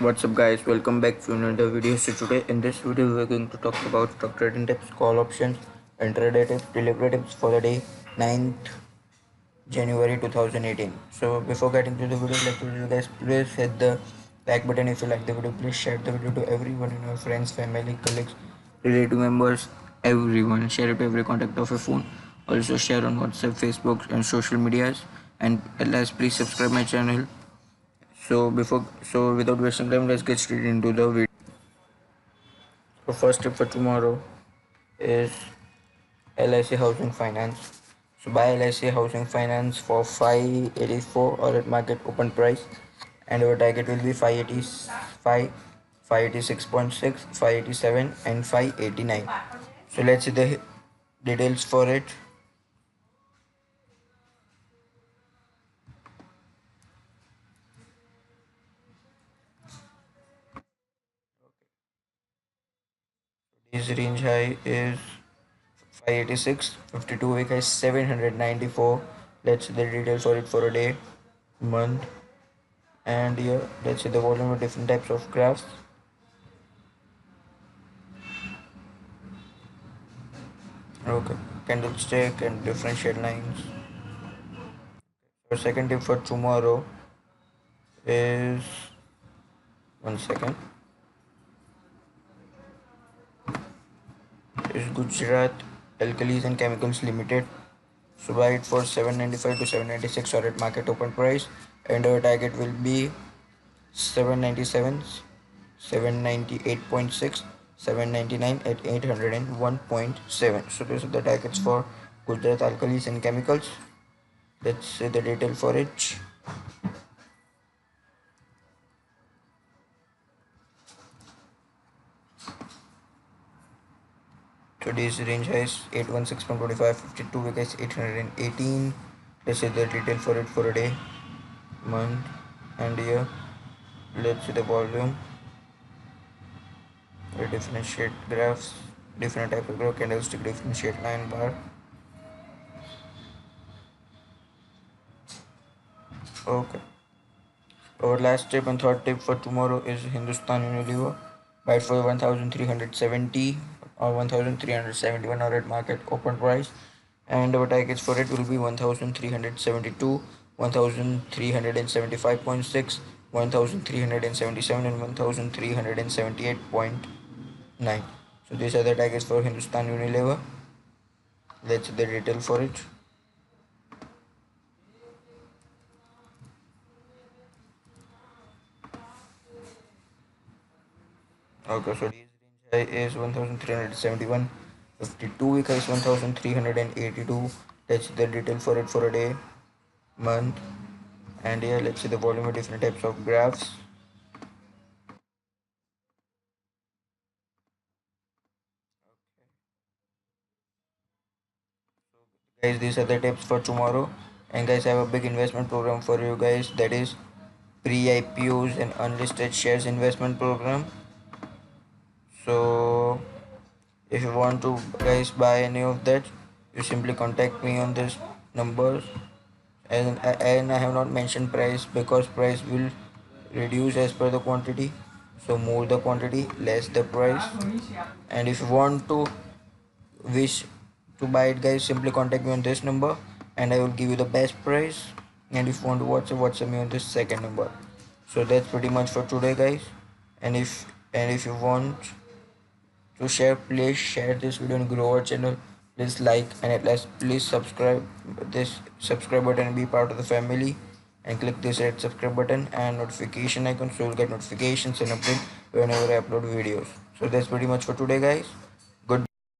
What's up guys, welcome back to another video. So today in this video we are going to talk about stock trading tips, call options, intraday tips, delivery tips for the day 9th January 2018. So before getting to the video, like you guys, please hit the like button if you like the video. Please share the video to everyone in your friends, family, colleagues, relative members, everyone. Share it to every contact of your phone. Also share on WhatsApp, Facebook and social medias. And at last please subscribe my channel. So without wasting time, let's get straight into the video. So first tip for tomorrow is LIC Housing Finance. So buy LIC Housing Finance for 584 or at market open price, and our target will be 585, 586.6, 587 and 589. So let's see the details for it. This range high is 586, 52 week high 794. Let's see the details for it for a day, month, and year. Let's see the volume of different types of graphs. Okay, candlestick and different shade lines. So second tip for tomorrow is, one second, is Gujarat Alkalis and Chemicals Limited. So buy it for 795 to 796 or at market open price, and our target will be 797, 798.6, 799 at 801.7. So these are the targets for Gujarat Alkalis and Chemicals. Let's see the detail for it. Today's range is 816.25, 52 week is 818. Let's see the detail for it for a day, month, and year. Let's see the volume, the different shade graphs, different type of graph, candlestick, different shade line bar. Okay. Our last tip and third tip for tomorrow is Hindustan Unilever. Buy it for 1370 or 1371 or at market open price, and our targets for it will be 1372, 1375.6, 1377 and 1378.9. So these are the targets for Hindustan Unilever. Let's see the detail for it. Okay, so this range high is 1371, 52 week high is 1382. Let's see the detail for it for a day, month, and here let's see the volume of different types of graphs. Guys, these are the tips for tomorrow, and guys, I have a big investment program for you guys, that is pre-IPOs and unlisted shares investment program. So if you want to guys buy any of that, you simply contact me on this numbers, and I have not mentioned price because price will reduce as per the quantity. So more the quantity, less the price. And if you want to wish to buy it, guys, simply contact me on this number and I will give you the best price. And if you want to WhatsApp me on this second number. So that's pretty much for today, guys. And if you want to share, please share this video and grow our channel. Please like, and at last please subscribe this subscribe button and be part of the family, and click this red subscribe button and notification icon so you'll get notifications and update whenever I upload videos. So that's pretty much for today, guys.